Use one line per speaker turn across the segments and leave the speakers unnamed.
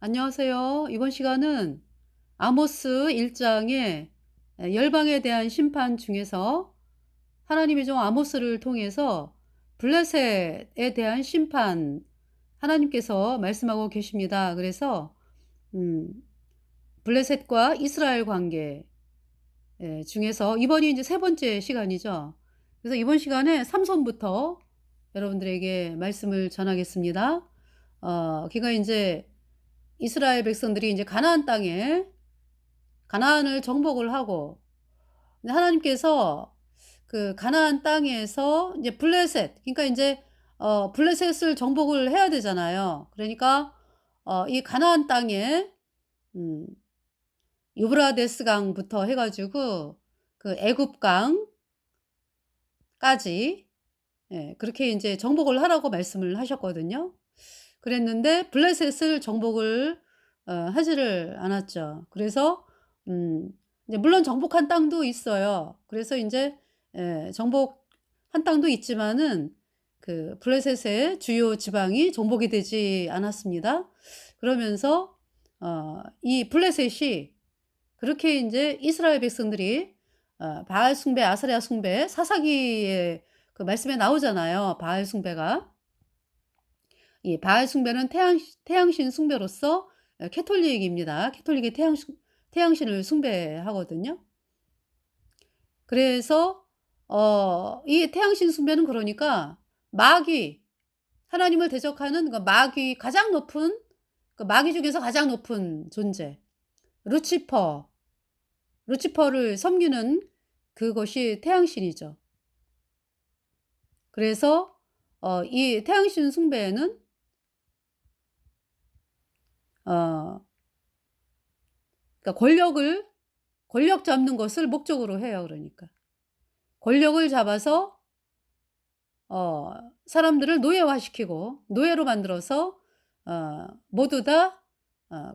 안녕하세요. 이번 시간은 아모스 1장의 열방에 대한 심판 중에서 하나님이 좀 아모스를 통해서 블레셋에 대한 심판 하나님께서 말씀하고 계십니다. 그래서 음, 블레셋과 이스라엘 관계 중에서 이번이 이제 세 번째 시간이죠. 그래서 이번 시간에 삼손부터 여러분들에게 말씀을 전하겠습니다. 그러니까 이제 이스라엘 백성들이 이제 가나안 땅에 가나안을 정복을 하고 하나님께서 그 가나안 땅에서 이제 블레셋 그러니까 인제 블레셋을 정복을 해야 되잖아요. 그러니까 이 가나안 땅에 음 유브라데스 강부터 해 가지고 그 애굽 강까지 그렇게 인제 정복을 하라고 말씀을 하셨거든요. 그랬는데 블레셋을 정복을 하지를 않았죠. 그래서 음 이제 물론 정복한 땅도 있어요. 그래서 인제 정복한 땅도 있지만은 그 블레셋의 주요 지방이 정복이 되지 않았습니다. 그러면서 이 블레셋이 그렇게 인제 이스라엘 백성들이 바알 숭배, 아세라 숭배, 사사기의 그 말씀에 나오잖아요, 바알 숭배가. 이 바알 숭배는 태양신 숭배로서 캐톨릭입니다. 캐톨릭이 태양신을 숭배하거든요. 그래서 이 태양신 숭배는 그러니까 마귀, 하나님을 대적하는 그 마귀 가장 높은 그 마귀 중에서 가장 높은 존재 루치퍼, 루치퍼를 섬기는 그것이 태양신이죠. 그래서 이 태양신 숭배에는 어 그러니까 권력 잡는 것을 목적으로 해요 그러니까. 권력을 잡아서 사람들을 노예화시키고 노예로 만들어서 모두 다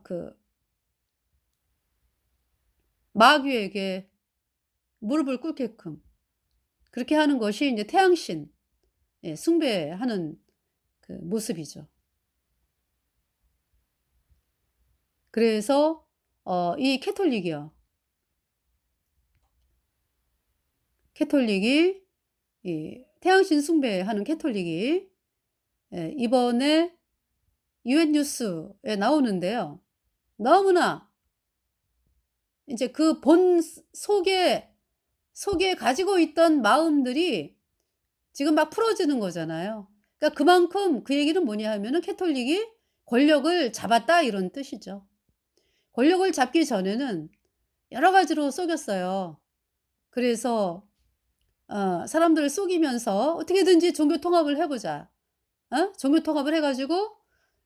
그 마귀에게 무릎을 꿇게끔 그렇게 하는 것이 인제 태양신 숭배하는 그 모습이죠. 그래서 이 캐톨릭이요. 캐톨릭이 이 태양신 숭배하는 캐톨릭이 이번에 유엔 뉴스에 나오는데요. 너무나 인제 그 본 속에 가지고 있던 마음들이 지금 막 풀어지는 거잖아요. 그러니까 그만큼 그 얘기는 뭐냐 하면은 "캐톨릭이 권력을 잡았다." 이런 뜻이죠. 권력을 잡기 전에는 여러 가지로 속였어요. 그래서 사람들을 속이면서 "어떻게든지 종교 통합을 해 보자." 종교 통합을 해 가지고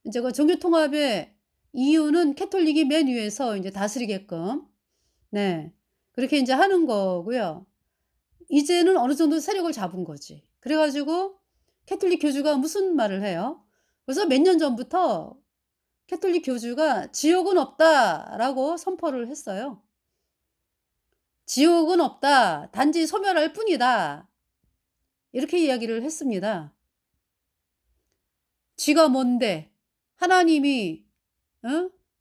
인제 그 종교 통합의 이유는 캐톨릭이 맨 위에서 인제 다스리게끔 네 그렇게 인제 하는 거고요. 이제는 어느 정도 세력을 잡은 거지. 그래 가지고 캐톨릭 교주가 무슨 말을 해요. 그래서 몇 년 전부터 캐톨릭 교주가 "지옥은 없다."라고 선포를 했어요. "지옥은 없다. 단지 소멸할 뿐이다." 이렇게 이야기를 했습니다. 쥐가 뭔데 하나님이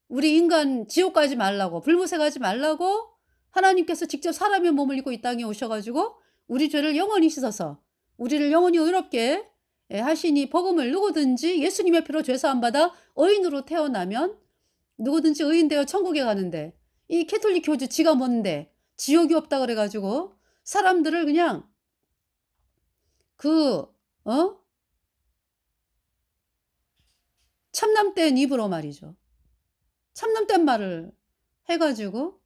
우리 인간 지옥 가지 말라고 불못에 가지 말라고 하나님께서 직접 사람의 몸을 입고 이 땅에 오셔 가지고 우리 죄를 영원히 씻어서 우리를 영원히 의롭게 하시니 복음을 누구든지 예수님의 피로 죄 사함 받아 의인으로 태어나면 누구든지 의인 되어 천국에 가는데 이 캐톨릭 교주 지가 뭔데 지옥이 없다 그래 가지고 사람들을 그냥 그 어 참남된 입으로 말이죠. 참남된 말을 해 가지고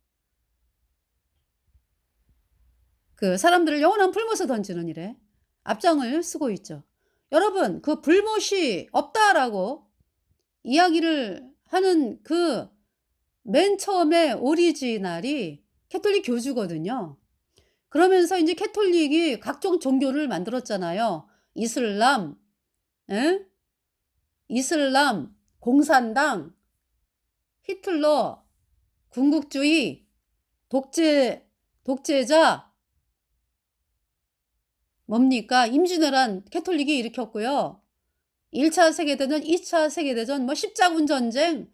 그 사람들을 영원한 불못에 던지는 일에 앞장을 서고 있죠. 여러분 그 "불못이 없다."라고 이야기를 하는 그 맨 처음에 오리지널이 캐톨릭 교주거든요. 그러면서 인제 캐톨릭이 각종 종교를 만들었잖아요. 이슬람, 예? 이슬람, 공산당, 히틀러, 군국주의, 독재자 뭡니까? 임진왜란 캐톨릭이 일으켰고요. 1차 세계대전, 2차 세계대전, 뭐 십자군 전쟁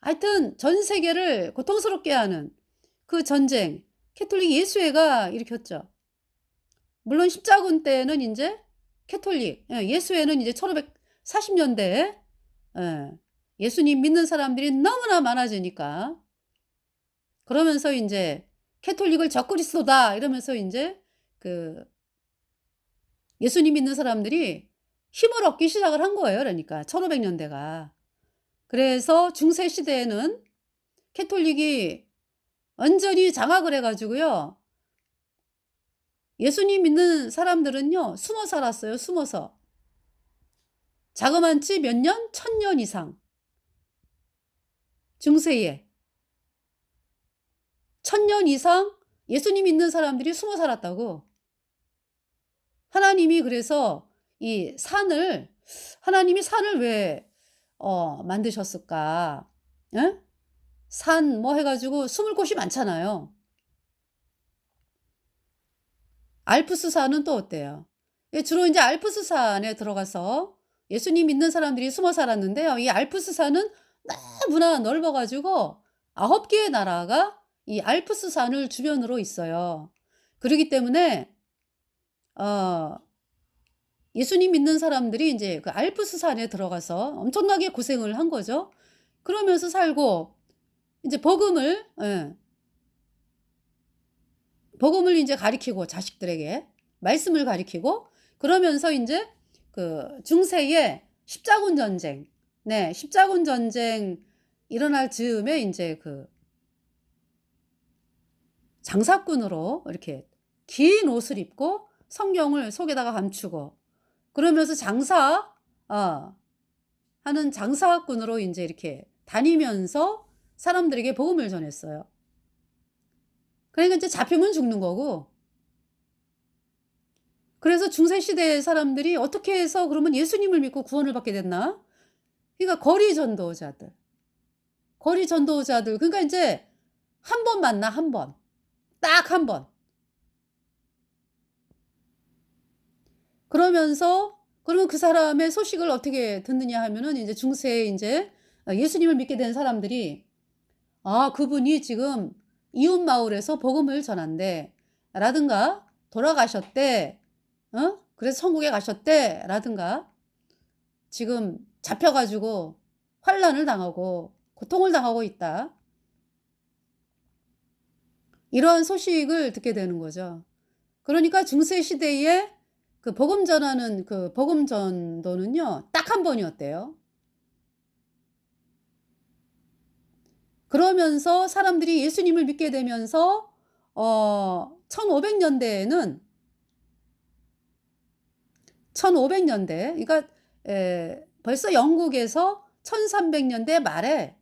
하여튼 전 세계를 고통스럽게 하는 그 전쟁 캐톨릭 예수회가 일으켰죠. 물론 십자군 때는 인제 캐톨릭 예수회는 이제 1540 년대에 예 예수님 믿는 사람들이 너무나 많아지니까 그러면서 인제 "캐톨릭을 적그리스도다." 이러면서 인제 그 예수님 믿는 사람들이 힘을 얻기 시작을 한 거예요 그러니까 1500 년대가. 그래서 중세 시대에는 캐톨릭이 완전히 장악을 해 가지고요. 예수님 믿는 사람들은요 숨어 살았어요 숨어서. 자그만치 몇 년? 1000년 이상 중세에 1000년 이상 예수님 믿는 사람들이 숨어 살았다고. 하나님이 그래서 이 산을 하나님이 산을 왜 만드셨을까? 예? 산 뭐 해 가지고 숨을 곳이 많잖아요. 알프스 산은 또 어때요? 예 주로 인제 알프스 산에 들어가서 예수님 믿는 사람들이 숨어 살았는데요. 이 알프스 산은 너무나 넓어 가지고 9 개의 나라가 이 알프스 산을 주변으로 있어요. 그러기 때문에 어 예수님 믿는 사람들이 인제 그 알프스 산에 들어가서 엄청나게 고생을 한 거죠. 그러면서 살고 인제 복음을 인제 가리키고 자식들에게 말씀을 가리키고 그러면서 인제 그 중세에 십자군 전쟁 십자군 전쟁 일어날 즈음에 인제 그 장사꾼으로 이렇게 긴 옷을 입고 성경을 속에다가 감추고 그러면서 어 하는 장사꾼으로 인제 이렇게 다니면서 사람들에게 복음을 전했어요. 그러니까 인제 잡히면 죽는 거고 그래서 중세 시대의 사람들이 어떻게 해서 그러면 예수님을 믿고 구원을 받게 됐나? 그러니까 거리 전도자들 그러니까 인제 한 번 만나 한 번. 딱 한 번. 그러면서 그러면 그 사람의 소식을 어떻게 듣느냐 하면은 인제 중세에 인제 예수님을 믿게 된 사람들이 "아 그분이 지금 이웃 마을에서 복음을 전한대." 라든가 "돌아가셨대." "그래서 천국에 가셨대." 라든가 "지금 잡혀 가지고 환난을 당하고 고통을 당하고 있다." 이러한 소식을 듣게 되는 거죠. 그러니까 중세 시대에 그 복음 전하는 그 복음 전도는요 딱 한 번이었대요. 그러면서 사람들이 예수님을 믿게 되면서 1500 년대에는 1500 년대 그러니까 벌써 영국에서 1300 년대 말에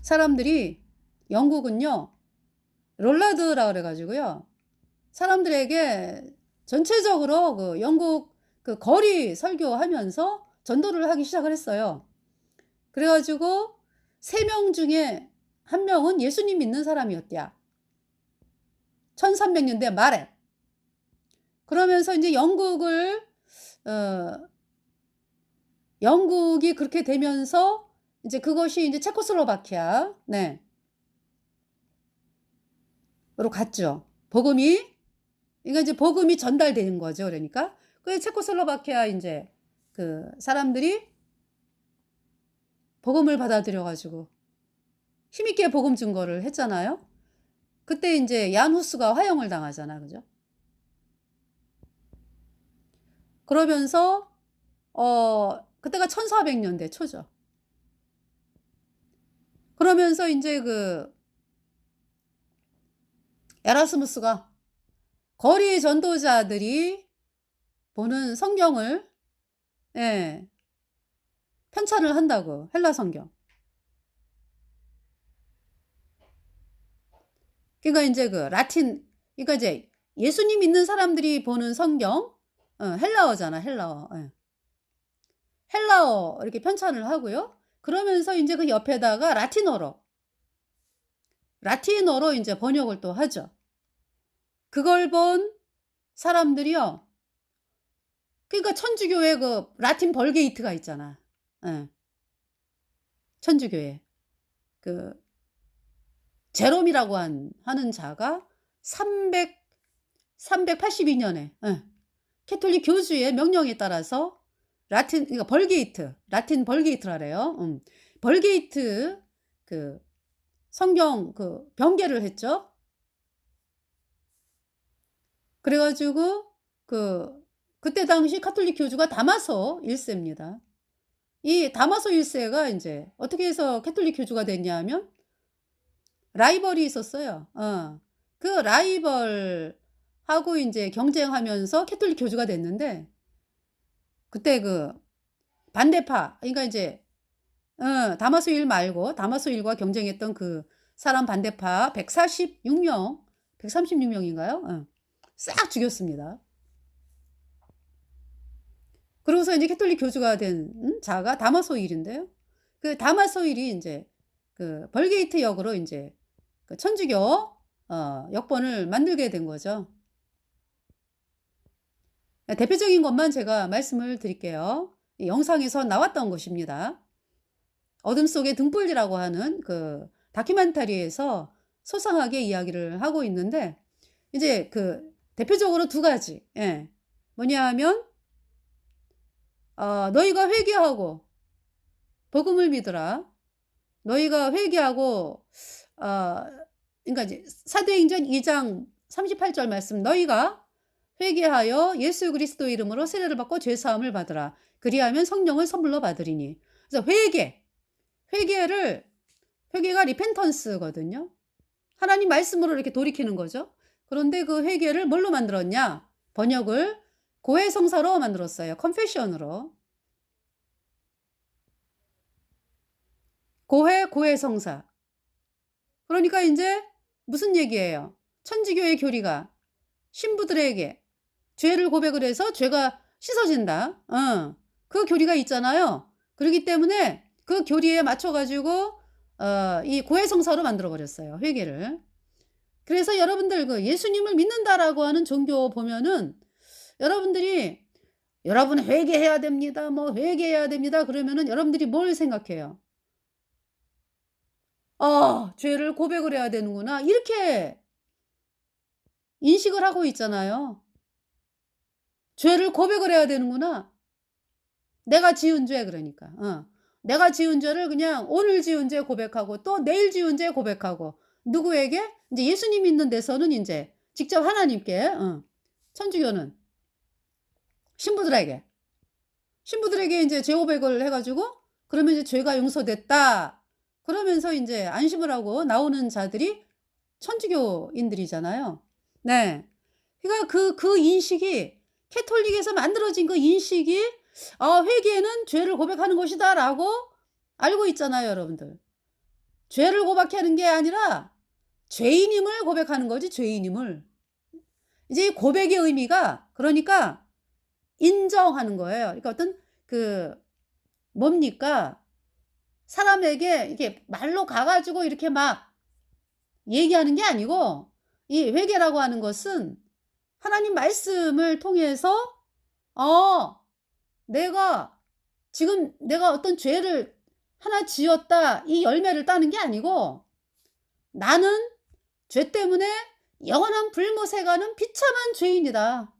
사람들이 영국은요 롤라드라 그래 가지고요. 사람들에게 전체적으로 그 영국 그 거리 설교하면서 전도를 하기 시작을 했어요. 그래 가지고 3명 중에 1 명은 예수님 믿는 사람이었대야. 1300 년대 말에. 그러면서 인제 어 영국이 그렇게 되면서 이제 그것이 인제 체코슬로바키아 로 갔죠. 그러니까 이제 복음이 전달되는 거죠 그러니까. 그 체코슬로바키아 인제 그 사람들이 복음을 받아들여 가지고 힘있게 복음 증거를 했잖아요. 그때 인제 얀 후스가 화형을 당하잖아. 그죠? 그러면서 그때가 1400 년대 초죠. 그러면서 인제 그 에라스무스가 거리 전도자들이 보는 성경을 예 편찬을 한다고 헬라 성경. 그러니까 인제 그 라틴 그러니까 이제 예수님 믿는 사람들이 보는 성경 헬라어잖아 헬라어. 예. 헬라어 이렇게 편찬을 하고요. 그러면서 인제 그 옆에다가 라틴어로 인제 번역을 또 하죠. 그걸 본 사람들이요. 그러니까 천주교의 그 라틴 벌게이트가 있잖아. 예. 천주교에. 그 제롬이라고 하는 자가 300 382 년에 캐톨릭 교주의 명령에 따라서 그러니까 벌게이트, 라틴 벌게이트라래요. 벌게이트 그 성경 변개를 했죠. 그래 가지고 그때 당시 가톨릭 교주가 다마소 1 세입니다. 이 다마소 1 세가 인제 어떻게 해서 캐톨릭 교주가 됐냐 하면 라이벌이 있었어요. 그 라이벌하고 인제 경쟁하면서 캐톨릭 교주가 됐는데 그때 반대파, 그러니까 인제 다마소 1 말고 다마소 1과 경쟁했던 그 사람 반대파 146 명, 136 명인가요? 싹 죽였습니다. 그러고서 인제 캐톨릭 교주가 된 자가 다마소 1인데요. 그 다마소 1이 인제 벌게이트 역으로 인제 천주교 역번을 만들게 된 거죠. 대표적인 것만 제가 말씀을 드릴게요. 이 영상에서 나왔던 것입니다. 어둠 속의 등불이라고 하는 다큐멘터리에서 소상하게 이야기를 하고 있는데 이제 대표적으로 두 가지. 예. 뭐냐 하면 너희가 회개하고 복음을 믿으라. 너희가 회개하고 그러니까 이제 사도행전 2장 38절 말씀, 너희가 회개하여 예수 그리스도 이름으로 세례를 받고 죄 사함을 받으라. 그리하면 성령을 선물로 받으리니. 그래서 회개가 리펜턴스거든요. 하나님 말씀으로 이렇게 돌이키는 거죠. 그런데 그 회개를 뭘로 만들었냐? 번역을 고해성사로 만들었어요. confession으로. 고해성사. 그러니까 인제 무슨 얘기예요? 천주교의 교리가 신부들에게 죄를 고백을 해서 죄가 씻어진다. 그 교리가 있잖아요. 그러기 때문에 그 교리에 맞춰 가지고 이 고해성사로 만들어 버렸어요, 회개를. 그래서 여러분들 예수님을 믿는다라고 하는 종교 보면은 여러분들이 "여러분 회개해야 됩니다. 뭐 회개해야 됩니다." 그러면은 여러분들이 뭘 생각해요? '아 죄를 고백을 해야 되는구나.' 이렇게 인식을 하고 있잖아요. '죄를 고백을 해야 되는구나.' 내가 지은 죄 그러니까. 내가 지은 죄를 그냥 오늘 지은 죄 고백하고 또 내일 지은 죄 고백하고 누구에게? 인제 예수님 믿는 데서는 인제 직접 하나님께 천주교는 신부들에게. 신부들에게 인제 죄 고백을 해 가지고 그러면 이제 '죄가 용서됐다.' 그러면서 인제 안심을 하고 나오는 자들이 천주교인들이잖아요. 네. 그러니까 그 인식이 캐톨릭에서 만들어진 그 인식이 '아 회개는 죄를 고백하는 것이다.'라고 알고 있잖아요, 여러분들. 죄를 고백하는 게 아니라 죄인임을 고백하는 거지, 죄인임을. 이제 이 고백의 의미가 그러니까 인정하는 거예요. 그러니까 어떤 뭡니까? 사람에게 이렇게 말로 가 가지고 이렇게 막 얘기하는 게 아니고 이 회개라고 하는 것은 하나님 말씀을 통해서 어 내가 어떤 죄를 하나 지었다, 이 열매를 따는 게 아니고 '나는 죄 때문에 영원한 불못에 가는 비참한 죄인이다.'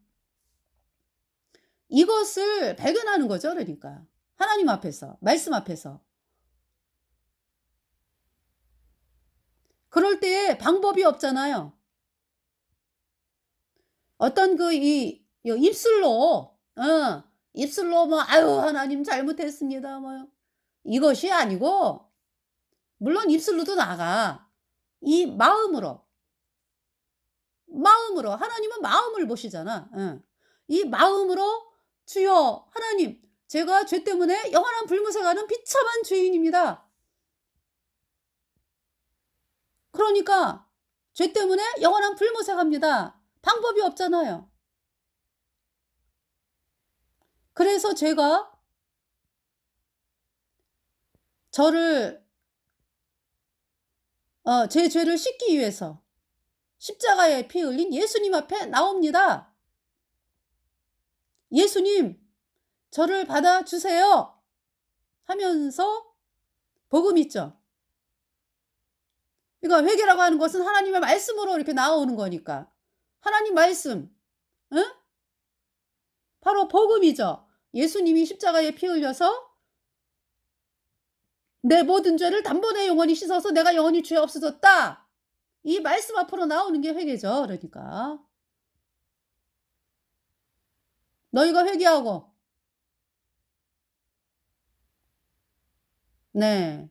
이것을 발견하는 거죠, 그러니까. 하나님 앞에서, 말씀 앞에서. 그럴 때에 방법이 없잖아요. 어떤 입술로 뭐 "아유 하나님 잘못했습니다." 뭐 이것이 아니고 물론 입술로도 나가. 이 마음으로 하나님은 마음을 보시잖아. 이 마음으로 "주여 하나님 제가 죄 때문에 영원한 불못에 가는 비참한 죄인입니다. 그러니까 죄 때문에 영원한 불못에 갑니다." 방법이 없잖아요. 그래서 제가 저를 제 죄를 씻기 위해서 십자가에 피 흘린 예수님 앞에 나옵니다. "예수님 저를 받아 주세요." 하면서 복음 있죠. 그러니까 회개라고 하는 것은 하나님의 말씀으로 이렇게 나오는 거니까. 하나님 말씀, 응? 바로 복음이죠. 예수님이 십자가에 피 흘려서 내 모든 죄를 단번에 영원히 씻어서 내가 영원히 죄 없어졌다. 이 말씀 앞으로 나오는 게 회개죠. 그러니까. 너희가 회개하고 네.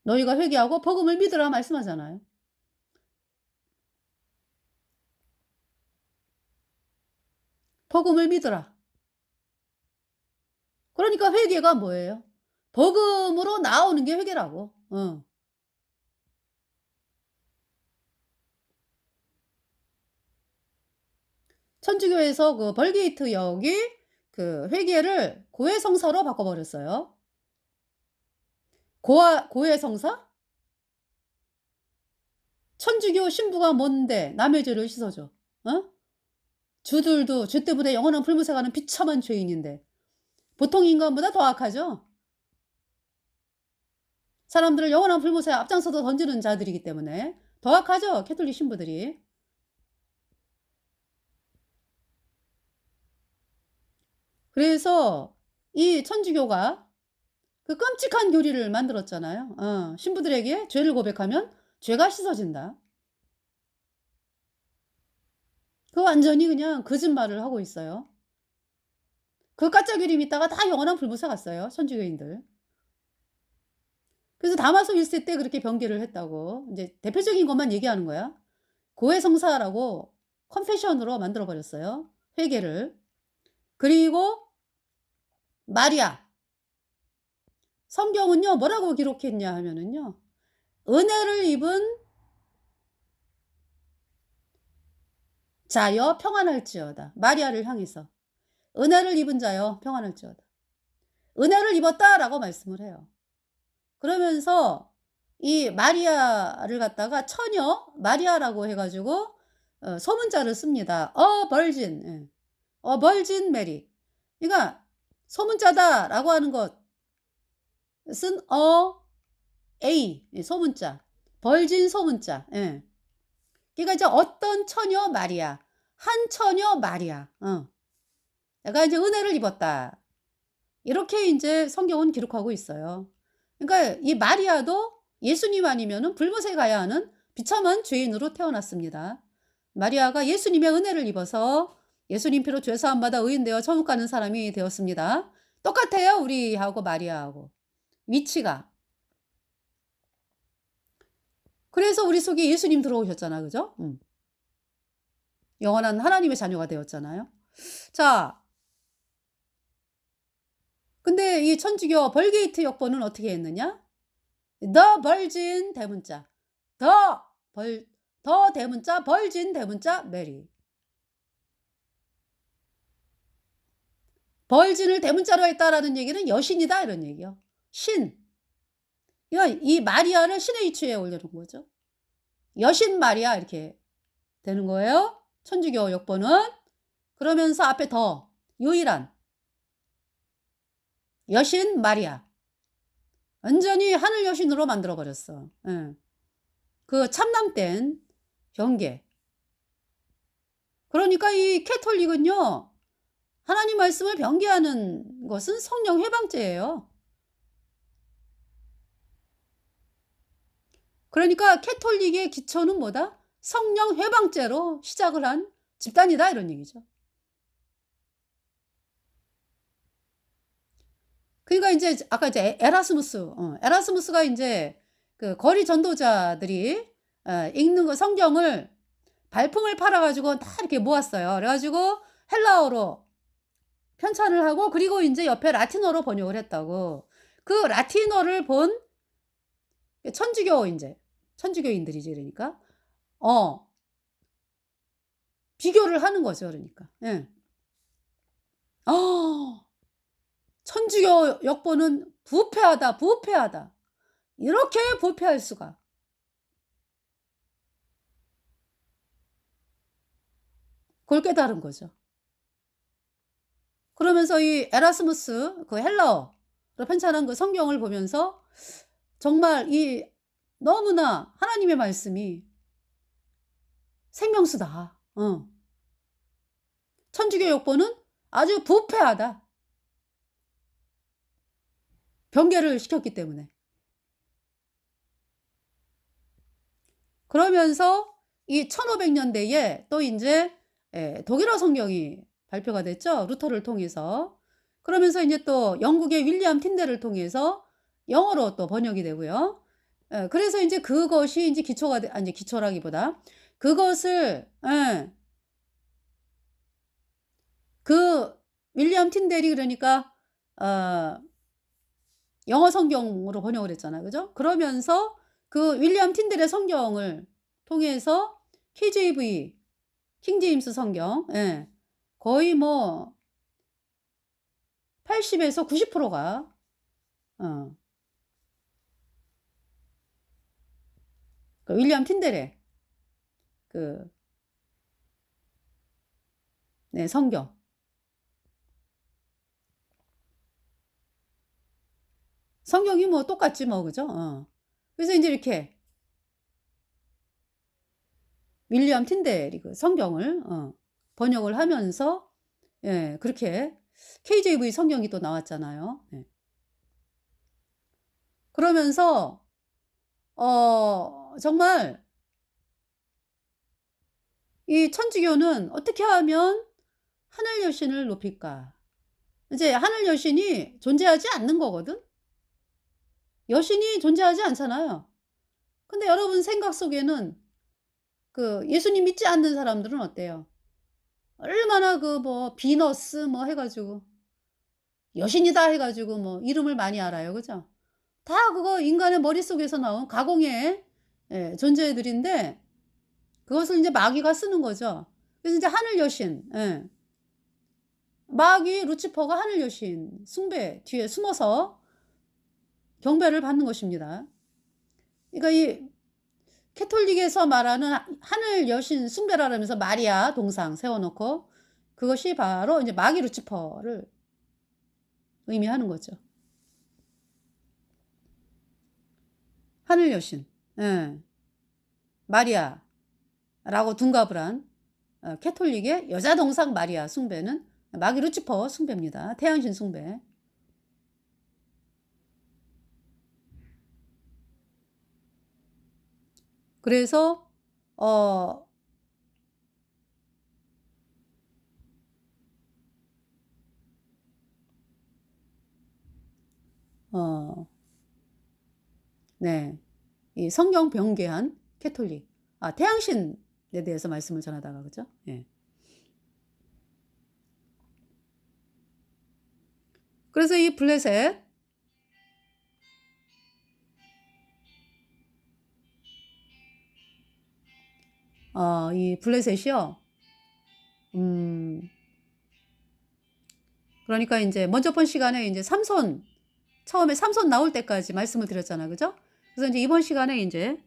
너희가 회개하고 복음을 믿으라 말씀하잖아요. 복음을 믿으라. 그러니까 회개가 뭐예요? 복음으로 나오는 게 회개라고. 어. 천주교에서 그 벌게이트 역이 그 회개를 고해성사로 바꿔 버렸어요. 고해성사? 천주교 신부가 뭔데 남의 죄를 씻어 줘. 어? 주들도 죄 때문에 영원한 불못에 가는 비참한 죄인인데 보통 인간보다 더 악하죠. 사람들을 영원한 불못에 앞장서서 던지는 자들이기 때문에 더 악하죠, 캐톨릭 신부들이. 그래서 이 천주교가 그 끔찍한 교리를 만들었잖아요. 신부들에게 죄를 고백하면 죄가 씻어진다. 그 완전히 그냥 거짓말을 하고 있어요. 그 가짜 교리 믿다가 다 영원한 불못에 갔어요, 천주교인들. 그래서 다마소 1세 때 그렇게 변개를 했다고. 이제 대표적인 것만 얘기하는 거야. 고해성사라고 컨페션으로 만들어 버렸어요, 회개를. 그리고 마리아. 성경은요 뭐라고 기록했냐 하면은요. 은혜를 입은 자여 평안할지어다. 마리아를 향해서. 은혜를 입은 자여 평안할지어다. 은혜를 입었다라고 말씀을 해요. 그러면서 이 마리아를 갖다가 처녀 마리아라고 해 가지고 소문자를 씁니다. 벌진. 예. 벌진 메리. 그러니까 소문자다라고 하는 것은 A 소문자. 벌진 소문자. 예. 그러니까 이제 어떤 처녀 마리아, 한 처녀 마리아. 내가 이제 은혜를 입었다. 이렇게 인제 성경은 기록하고 있어요. 그러니까 이 마리아도 예수님 아니면은 불못에 가야 하는 비참한 죄인으로 태어났습니다. 마리아가 예수님의 은혜를 입어서 예수님 피로 죄 사함 받아 의인 되어 천국 가는 사람이 되었습니다. 똑같아요, 우리하고 마리아하고. 위치가. 그래서 우리 속에 예수님 들어오셨잖아. 그죠? 영원한 하나님의 자녀가 되었잖아요. 자, 근데 이 천주교 벌게이트 역본은 어떻게 했느냐? The Virgin 대문자. 더 대문자 벌진 대문자 메리. 벌진을 대문자로 했다라는 얘기는 여신이다 이런 얘기요. 신. 그러니까 이 마리아를 신의 위치에 올려놓은 거죠. 여신 마리아 이렇게 되는 거예요. 천주교 역본은. 그러면서 앞에 더 유일한 여신 마리아. 완전히 하늘 여신으로 만들어 버렸어. 예. 그 참남된 경계. 그러니까 이 캐톨릭은요. 하나님 말씀을 변개하는 것은 성령 회방죄예요. 그러니까 캐톨릭의 기초는 뭐다? 성령 회방죄로 시작을 한 집단이다 이런 얘기죠. 그러니까 인제 아까 이제 에라스무스가 인제 그 거리 전도자들이 읽는 거 성경을 발품을 팔아 가지고 다 이렇게 모았어요. 그래 가지고 헬라어로 편찬을 하고 그리고 인제 옆에 라틴어로 번역을 했다고. 그 라틴어를 본 천주교 인제 천주교인들이지 그러니까. 어 비교를 하는 거죠 그러니까. 예. 천주교 역본은 부패하다, 부패하다. 이렇게 부패할 수가. 그걸 깨달은 거죠. 그러면서 이 에라스무스 그 헬라어 편찬한 그 성경을 보면서 정말 이 너무나 하나님의 말씀이 생명수다. 천주교 역보는 아주 부패하다. 변개를 시켰기 때문에. 그러면서 이 1500년대에 또 인제 독일어 성경이 발표가 됐죠, 루터를 통해서. 그러면서 인제 또 영국의 윌리엄 틴델을 통해서 영어로 또 번역이 되고요. 그래서 인제 그것이 인제 기초가 인제 기초라기보다 그것을 그 윌리엄 틴델이 그러니까 어 영어 성경으로 번역을 했잖아요. 그죠? 그러면서 그 윌리엄 틴델의 성경을 통해서 KJV 킹 제임스 성경 거의 뭐 80 에서 90%가 어 그 윌리엄 틴델의 그 네 성경. 성경이 뭐 똑같지 뭐 그죠? 그래서 인제 이렇게 윌리엄 틴델이 그 성경을 번역을 하면서 그렇게 KJV 성경이 또 나왔잖아요. 그러면서 정말 이 천주교는 어떻게 하면 하늘 여신을 높일까? 이제 하늘 여신이 존재하지 않는 거거든. 여신이 존재하지 않잖아요. 근데 여러분 생각 속에는 그 예수님 믿지 않는 사람들은 어때요? 얼마나 그 뭐 비너스 뭐 해 가지고 여신이다 해 가지고 뭐 이름을 많이 알아요. 그죠? 다 그거 인간의 머릿속에서 나온 가공의 존재들인데 그것을 인제 마귀가 쓰는 거죠. 그래서 인제 하늘 여신 마귀 루치퍼가 하늘 여신 숭배 뒤에 숨어서 경배를 받는 것입니다. 그러니까 이 캐톨릭에서 말하는 하늘 여신 숭배라면서 마리아 동상 세워 놓고 그것이 바로 인제 마귀 루치퍼를 의미하는 거죠. 하늘 여신 마리아라고 둔갑을 한 캐톨릭의 여자 동상 마리아 숭배는 마귀 루치퍼 숭배입니다. 태양신 숭배. 그래서 어 어 네. 이 성경 변개한 캐톨릭. 태양신에 대해서 말씀을 전하다가 그죠? 예. 그래서 이 블레셋 이 블레셋이요. 음 그러니까 인제 먼저 번 시간에 인제 삼손 처음에 삼손 나올 때까지 말씀을 드렸잖아요. 그죠? 그래서 인제 이번 시간에 인제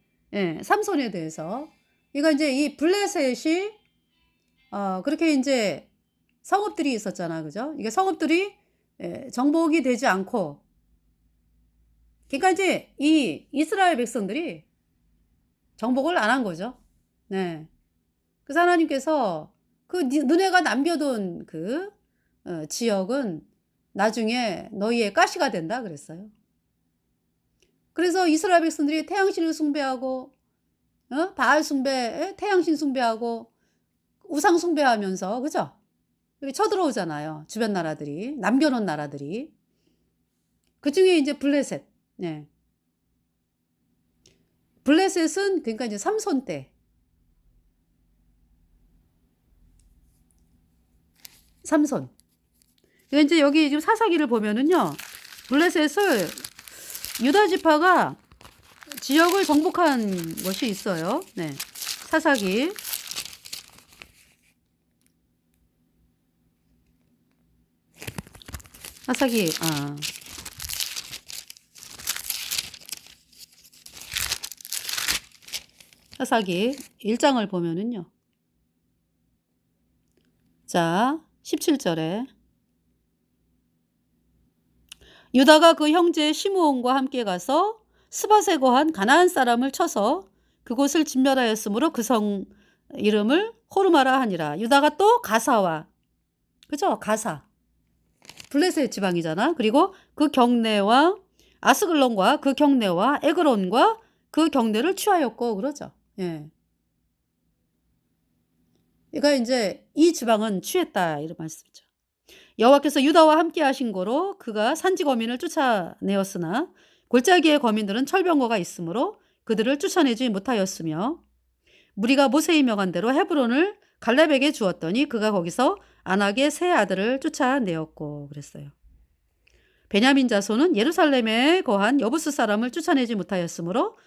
삼손에 대해서 그러니까 인제 이 블레셋이 그렇게 인제 성읍들이 있었잖아. 그죠? 이게 성읍들이 정복이 되지 않고 그러니까 이제 이 이스라엘 백성들이 정복을 안 한 거죠. 네. 그래서 하나님께서 그 너네가 남겨둔 그 지역은 나중에 너희의 가시가 된다 그랬어요. 그래서 이스라엘 백성들이 태양신을 숭배하고 바알 숭배 태양신 숭배하고 우상 숭배하면서 그죠? 이렇게 쳐들어오잖아요, 주변 나라들이. 남겨 놓은 나라들이. 그중에 이제 블레셋. 네. 블레셋은 그러니까 이제 삼손 때 삼손. 그러니까 인제 여기 지금 사사기를 보면은요. 블레셋을 유다 지파가 지역을 정복한 것이 있어요. 네. 사사기. 사사기 사사기 1 장을 보면은요. 자 17 절에 유다가 그 형제 시므온과 함께 가서 스밧에 거한 가나안 사람을 쳐서 그곳을 진멸하였으므로 그 성 이름을 호르마라 하니라. 유다가 또 가사와, 그죠? 가사. 블레셋 지방이잖아. 그리고 그 경내와 아스글론과 그 경내와 에그론과 그 경내를 취하였고 그러죠. 예. 그러니까 이제 이 지방은 취했다 이런 말씀이죠. 여호와께서 유다와 함께 하신 거로 그가 산지 거민을 쫓아내었으나 골짜기의 거민들은 철병거가 있으므로 그들을 쫓아내지 못하였으며 무리가 모세의 명한 대로 헤브론을 갈렙에게 주었더니 그가 거기서 안악의 세 아들을 쫓아내었고 그랬어요. 베냐민 자손은 예루살렘에 거한 여부스 사람을 쫓아내지 못하였으므로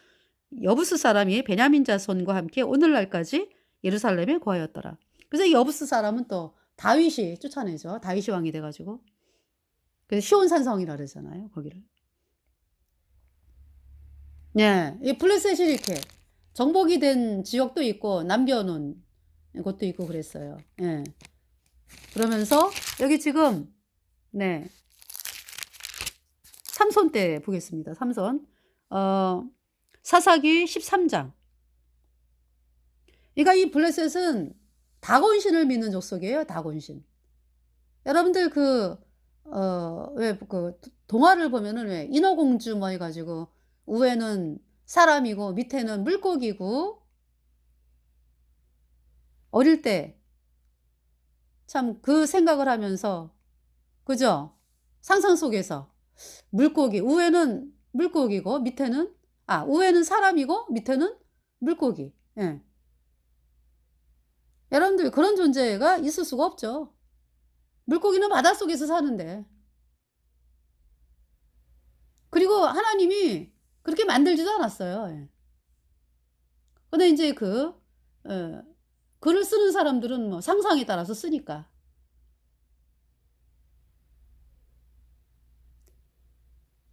여부스 사람이 베냐민 자손과 함께 오늘날까지 예루살렘에 거하였더라. 그래서 이 여부스 사람은 또 다윗이 쫓아내죠. 다윗이 왕이 돼가지고. 그래서 시온산성이라 그러잖아요. 거기를. 예, 이 블레셋이 이렇게 정복이 된 지역도 있고 남겨놓은 곳도 있고 그랬어요. 예. 그러면서 여기 지금 네 삼손 때 보겠습니다. 삼손 사사기 13장. 그러니까 이 블레셋은 다곤신을 믿는 족속이에요. 다곤신. 여러분들 왜 그 동화를 보면은 왜 인어공주 뭐 해가지고 위에는 사람이고 밑에는 물고기고 어릴 때 참 그 생각을 하면서 그죠? 상상 속에서 물고기 위에는 물고기고 밑에는 위에는 사람이고 밑에는 물고기. 예. 여러분들 그런 존재가 있을 수가 없죠. 물고기는 바닷속에서 사는데. 그리고 하나님이 그렇게 만들지도 않았어요. 예. 근데 이제 글을 쓰는 사람들은 뭐 상상에 따라서 쓰니까.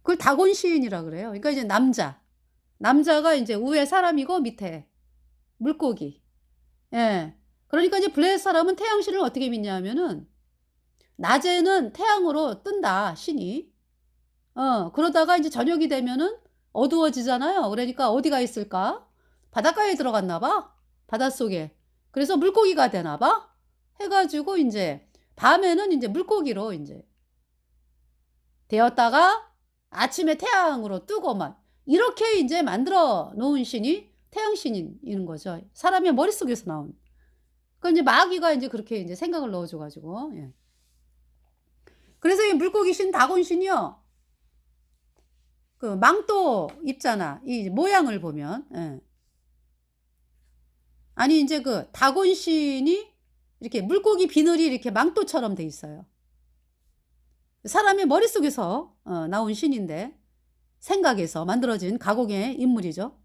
그걸 다곤 시인이라 그래요. 그러니까 이제 남자가 이제 위에 사람이고 밑에 물고기. 예. 그러니까 이제 블레셋 사람은 태양신을 어떻게 믿냐 하면은 낮에는 태양으로 뜬다, 신이. 그러다가 이제 저녁이 되면은 어두워지잖아요. 그러니까 어디가 있을까? 바닷가에 들어갔나 봐. 바닷속에. 그래서 물고기가 되나 봐. 해가지고 이제 밤에는 이제 물고기로 이제 되었다가 아침에 태양으로 뜨고만 이렇게 이제 만들어 놓은 신이 태양신인 거죠. 사람의 머릿속에서 나온. 그 이제 마귀가 이제 그렇게 이제 생각을 넣어줘가지고. 예. 그래서 이 물고기 신 다곤 신이요. 그 망토 입잖아. 이 모양을 보면. 예. 아니 이제 그 다곤 신이 이렇게 물고기 비늘이 이렇게 망토처럼 돼 있어요. 사람의 머릿속에서 나온 신인데 생각에서 만들어진 가공의 인물이죠.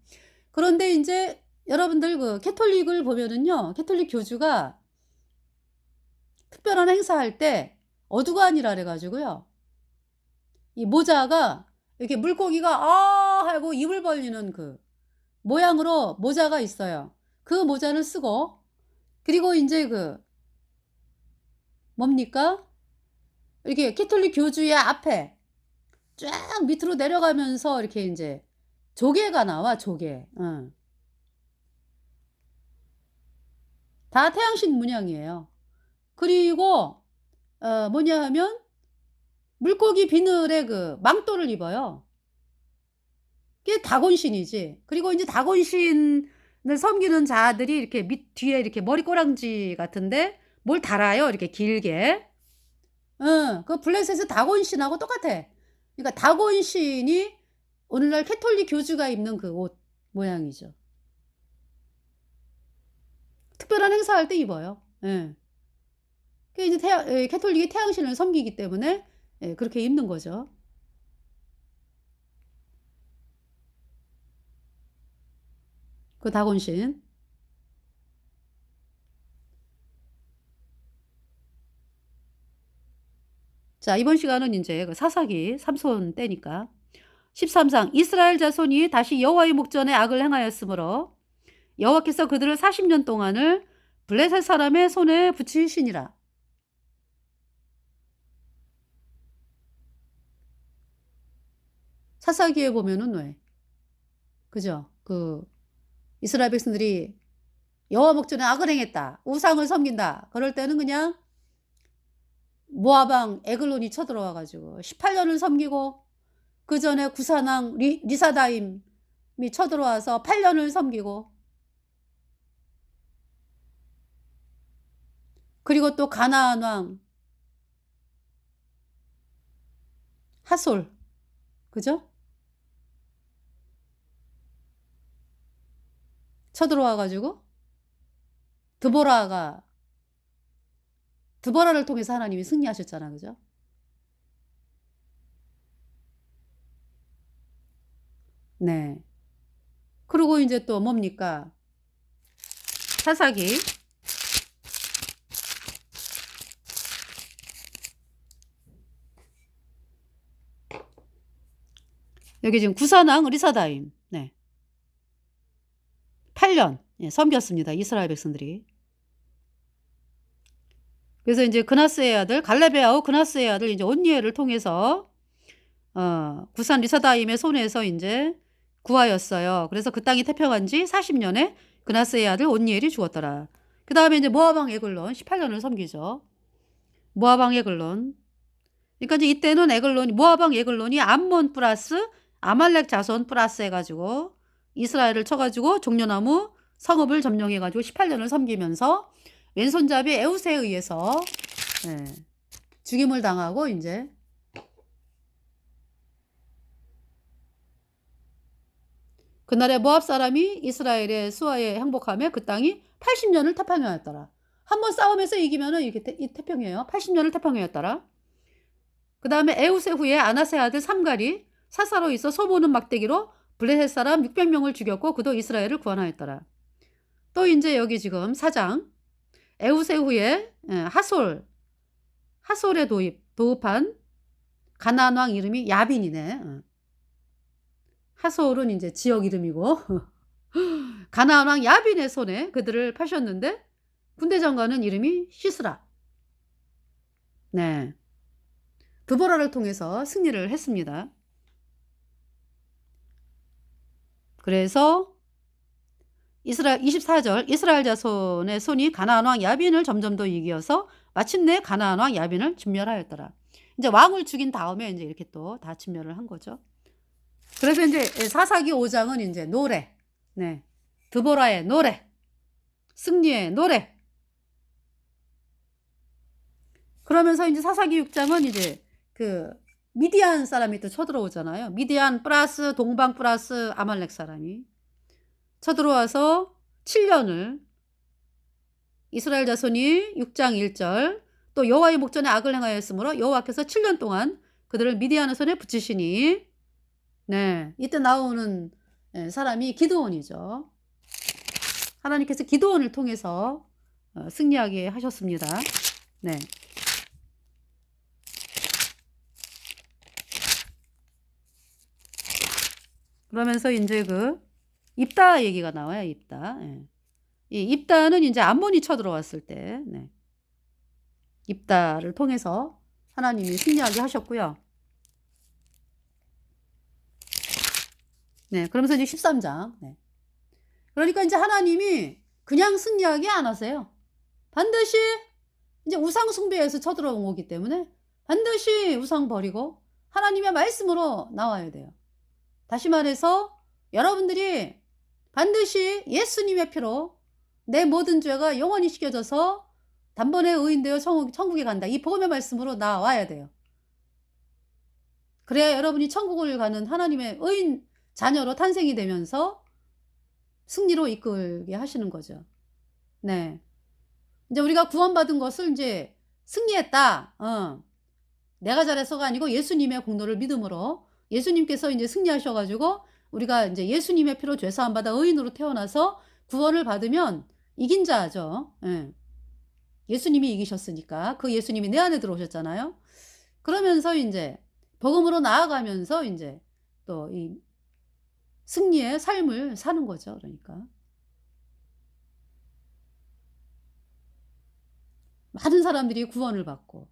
그런데 이제 여러분들 그 캐톨릭을 보면은요. 캐톨릭 교주가 특별한 행사할 때 어두간이라 그래가지고요. 이 모자가 이렇게 물고기가 하고 입을 벌리는 그 모양으로 모자가 있어요. 그 모자를 쓰고 그리고 이제 뭡니까? 이렇게 캐톨릭 교주의 앞에 쫙 밑으로 내려가면서 이렇게 이제 조개가 나와 조개. 다 태양신 문양이에요. 그리고 뭐냐 하면 물고기 비늘에 그 망토를 입어요. 그게 다곤신이지. 그리고 이제 다곤신을 섬기는 자들이 이렇게 밑 뒤에 이렇게 머리꼬랑지 같은데 뭘 달아요. 이렇게 길게. 그 블레셋의 다곤신하고 똑같아. 그러니까 다곤신이 오늘날 캐톨릭 교주가 입는 그 옷 모양이죠. 특별한 행사할 때 입어요. 예. 그게 이제 캐톨릭이 태양신을 섬기기 때문에 예, 그렇게 입는 거죠. 그 다곤신. 자, 이번 시간은 이제 그 사사기 삼손 때니까 13장 이스라엘 자손이 다시 여호와의 목전에 악을 행하였으므로 여호와께서 그들을 40년 동안을 블레셋 사람의 손에 붙이시니라. 사사기에 보면은 왜 그죠? 이스라엘 백성들이 여호와 목전에 악을 행했다. 우상을 섬긴다. 그럴 때는 그냥 모압 왕 에글론이 쳐들어와 가지고 18년을 섬기고 그전에 구산왕 리사다임이 쳐들어와서 8년을 섬기고 그리고 또 가나안 왕 하솔 그죠? 쳐들어와 가지고 드보라가 드보라를 통해서 하나님이 승리하셨잖아. 그죠? 네. 그리고 인제 또 뭡니까? 사사기 여기 지금 구산왕 리사다임. 네. 8년 예 섬겼습니다. 이스라엘 백성들이. 그래서 인제 그나스의 아들 갈렙의 아우 그나스의 아들 이제 온니엘을 통해서 구산 리사다임의 손에서 인제 구하였어요. 그래서 그 땅이 태평한 지 40년에 그나스의 아들 온니엘이 죽었더라. 그다음에 인제 모압 왕 에글론 18년을 섬기죠. 모압 왕 에글론. 그러니까 이제 이때는 모압 왕 에글론이 암몬 플러스 아말렉 자손 플러스 해 가지고 이스라엘을 쳐 가지고 종려나무 성읍을 점령해 가지고 18년을 섬기면서 왼손잡이 에웃에 의해서 예 죽임을 당하고 인제 그날에 모압 사람이 이스라엘의 수하에 항복하며 그 땅이 80년을 태평하였더라. 한 번 싸움에서 이기면은 이게 태평해요. 80년을 태평하였더라. 그다음에 에웃의 후에 아나세 아들 삼갈이 사사로 있어 소보는 막대기로 블레셋 사람 600명을 죽였고 그도 이스라엘을 구원하였더라. 또 인제 여기 지금 4장 에웃의 후에 하솔에 도읍한 가나안 왕 이름이 야빈이네. 하솔은 인제 지역 이름이고 가나안 왕 야빈의 손에 그들을 파셨는데 군대 장관은 이름이 시스라. 네. 드보라를 통해서 승리를 했습니다. 그래서 24절 이스라엘 자손의 손이 가나안 왕 야빈을 점점 더 이겨서 마침내 가나안 왕 야빈을 진멸하였더라. 이제 왕을 죽인 다음에 인제 이렇게 또 다 진멸을 한 거죠. 그래서 인제 사사기 5장은 인제 노래. 네. 드보라의 노래. 승리의 노래. 그러면서 인제 사사기 6장은 이제 미디안 사람이 또 쳐들어오잖아요. 미디안 플러스 동방 플러스 아말렉 사람이 쳐들어와서 7년을 이스라엘 자손이 6장 1절 또 여호와의 목전에 악을 행하였으므로 여호와께서 7년 동안 그들을 미디안의 손에 붙이시니 네. 이때 나오는 사람이 기드온이죠. 하나님께서 기드온을 통해서 승리하게 하셨습니다. 네. 그러면서 인제 입다 얘기가 나와요. 입다. 예. 이 입다는 인제 암몬이 쳐들어왔을 때 네. 입다를 통해서 하나님이 승리하게 하셨고요. 네. 그러면서 이제 13장. 네. 그러니까 인제 하나님이 그냥 승리하게 안 하세요. 반드시 인제 우상 숭배에서 쳐들어온 거기 때문에 반드시 우상 버리고 하나님의 말씀으로 나와야 돼요. 다시 말해서 여러분들이 반드시 예수님의 피로 내 모든 죄가 영원히 씻겨져서 단번에 의인되어 천국에 간다. 이 복음의 말씀으로 나와야 돼요. 그래야 여러분이 천국을 가는 하나님의 의인 자녀로 탄생이 되면서 승리로 이끌게 하시는 거죠. 네. 인제 우리가 구원받은 것을 인제 승리했다. 내가 잘해서가 아니고 예수님의 공로를 믿음으로 예수님께서 인제 승리하셔 가지고 우리가 인제 예수님의 피로 죄 사함 받아 의인으로 태어나서 구원을 받으면 이긴 자죠. 예. 예수님이 이기셨으니까. 그 예수님이 내 안에 들어오셨잖아요. 그러면서 인제 복음으로 나아가면서 인제 또 이 승리의 삶을 사는 거죠 그러니까. 많은 사람들이 구원을 받고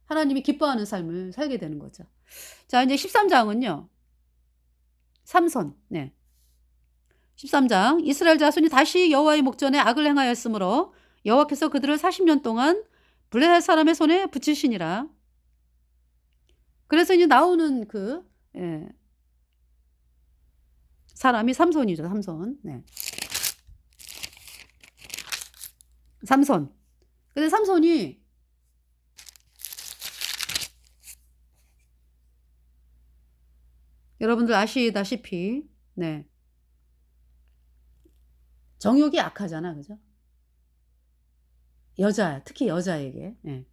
하나님이 기뻐하는 삶을 살게 되는 거죠. 자 인제 13장은요. 삼손. 네. 13장 이스라엘 자손이 다시 여호와의 목전에 악을 행하였으므로 여호와께서 그들을 40년 동안 블레셋 사람의 손에 붙이시니라. 그래서 이제 나오는 그 사람이 삼손이죠. 삼손. 네. 삼손. 근데 삼손이 여러분들 아시다시피 네. 정욕이 약하잖아. 그죠? 여자, 특히 여자에게. 네.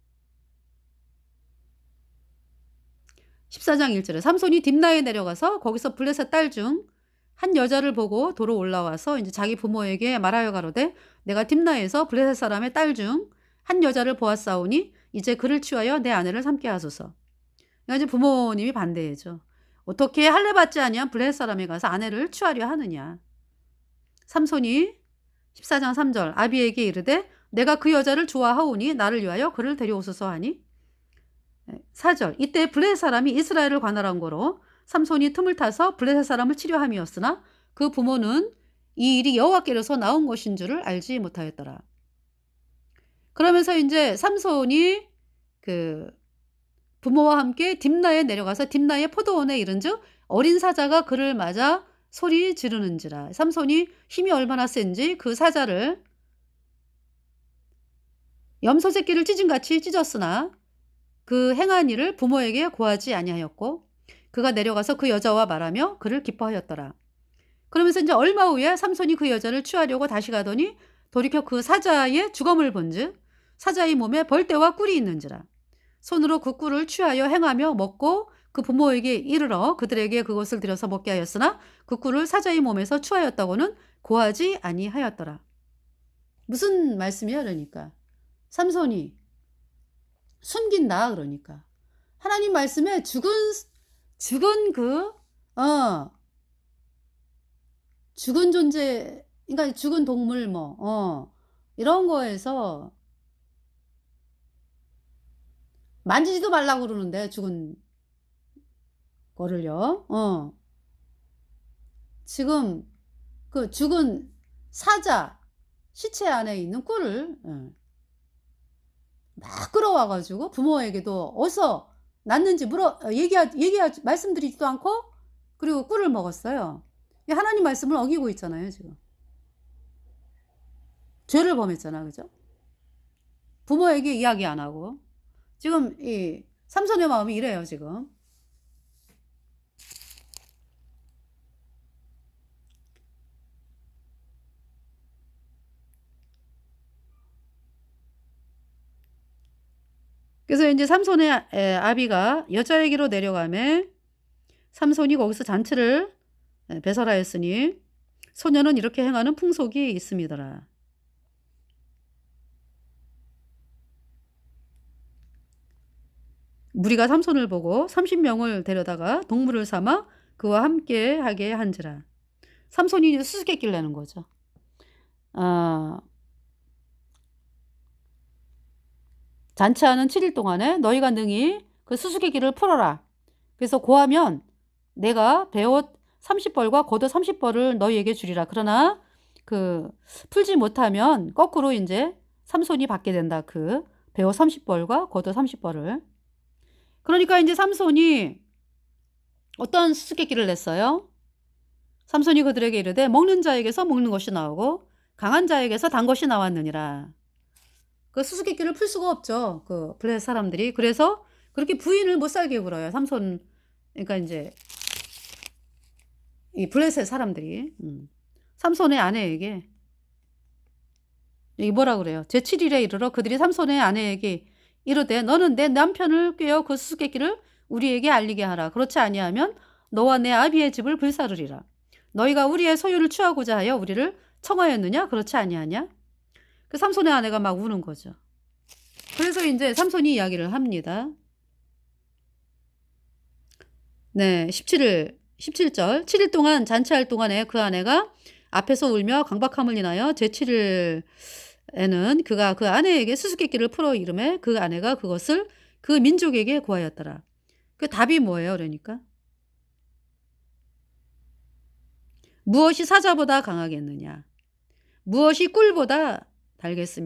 14장 1절에 삼손이 딥나에 내려가서 거기서 블레셋 딸 중 한 여자를 보고 도로 올라와서 이제 자기 부모에게 말하여 가로되 내가 딥나에서 블레셋 사람의 딸 중 한 여자를 보았사오니 이제 그를 취하여 내 아내를 삼게 하소서. 그러니까 이제 부모님이 반대해죠. 어떻게 할례 받지 아니한 블레셋 사람에 가서 아내를 취하려 하느냐. 삼손이 14장 3절 아비에게 이르되 내가 그 여자를 좋아하오니 나를 위하여 그를 데려오소서 하니 4절 이때 블레셋 사람이 이스라엘을 관할한 거로 삼손이 틈을 타서 블레셋 사람을 치려함이었으나 그 부모는 이 일이 여호와께로서 나온 것인 줄을 알지 못하였더라. 그러면서 이제 삼손이 그 부모와 함께 딥나에 내려가서 딥나의 포도원에 이른즉 어린 사자가 그를 맞아 소리 지르는지라. 삼손이 힘이 얼마나 센지 그 사자를 염소 새끼를 찢은같이 찢었으나 그 행한 일을 부모에게 고하지 아니하였고 그가 내려가서 그 여자와 말하며 그를 기뻐하였더라. 그러면서 이제 얼마 후에 삼손이 그 여자를 취하려고 다시 가더니 돌이켜 그 사자의 주검을 본즉 사자의 몸에 벌떼와 꿀이 있는지라. 손으로 그 꿀을 취하여 행하며 먹고 그 부모에게 이르러 그들에게 그것을 들여서 먹게 하였으나 그 꿀을 사자의 몸에서 취하였다고는 고하지 아니하였더라. 무슨 말씀이야 그러니까. 삼손이 숨긴다 그러니까. 하나님 말씀에 죽은 죽은 존재, 그러니까 죽은 동물 이런 거에서 만지지도 말라고 그러는데 죽은 거를요. 지금 그 죽은 사자 시체 안에 있는 꿀을 막 끌어와 가지고 부모에게도 어디서 났는지 말씀드리지도 않고 그리고 꿀을 먹었어요. 하나님 말씀을 어기고 있잖아요, 지금. 죄를 범했잖아. 그죠? 부모에게 이야기 안 하고. 지금 이 삼손의 마음이 이래요, 지금. 그래서 이제 삼손의 아비가 여자에게로 내려가매 삼손이 거기서 잔치를 배설하였으니 소녀는 이렇게 행하는 풍속이 있음이더라. 무리가 삼손을 보고 30명을 데려다가 동물을 삼아 그와 함께 하게 한지라. 삼손이 수수께끼를 내는 거죠. 잔치하는 7일 동안에 너희가 능히 그 수수께끼를 풀어라. 그래서 고하면 내가 베옷 30벌과 겉옷 30벌을 너희에게 주리라. 그러나 그 풀지 못하면 거꾸로 이제 삼손이 받게 된다. 그 베옷 30벌과 겉옷 30벌을. 그러니까 이제 삼손이 어떤 수수께끼를 냈어요? 삼손이 그들에게 이르되 먹는 자에게서 먹는 것이 나오고 강한 자에게서 단 것이 나왔느니라. 그 수수께끼를 풀 수가 없죠. 그 블레셋 사람들이. 그래서 그렇게 부인을 못 살게 굴어요. 삼손, 그러니까 이제 이 블레셋 사람들이 삼손의 아내에게 이 뭐라 그래요? 제7일에 이르러 그들이 삼손의 아내에게 이르되 너는 내 남편을 꾀어 그 수수께끼를 우리에게 알리게 하라. 그렇지 아니하면 너와 내 아비의 집을 불사르리라. 너희가 우리의 소유를 취하고자 하여 우리를 청하였느냐? 그렇지 아니하냐? 그 삼손의 아내가 막 우는 거죠. 그래서 이제 삼손이 이야기를 합니다. 네, 17절. 7일 동안 잔치할 동안에 그 아내가 앞에서 울며 강박함을 인하여 제7일에는 그가 그 아내에게 수수께끼를 풀어 이르매 그 아내가 그것을 그 민족에게 고하였더라. 그 답이 뭐예요? 그러니까 무엇이 사자보다 강하겠느냐? 무엇이 꿀보다 달겠으며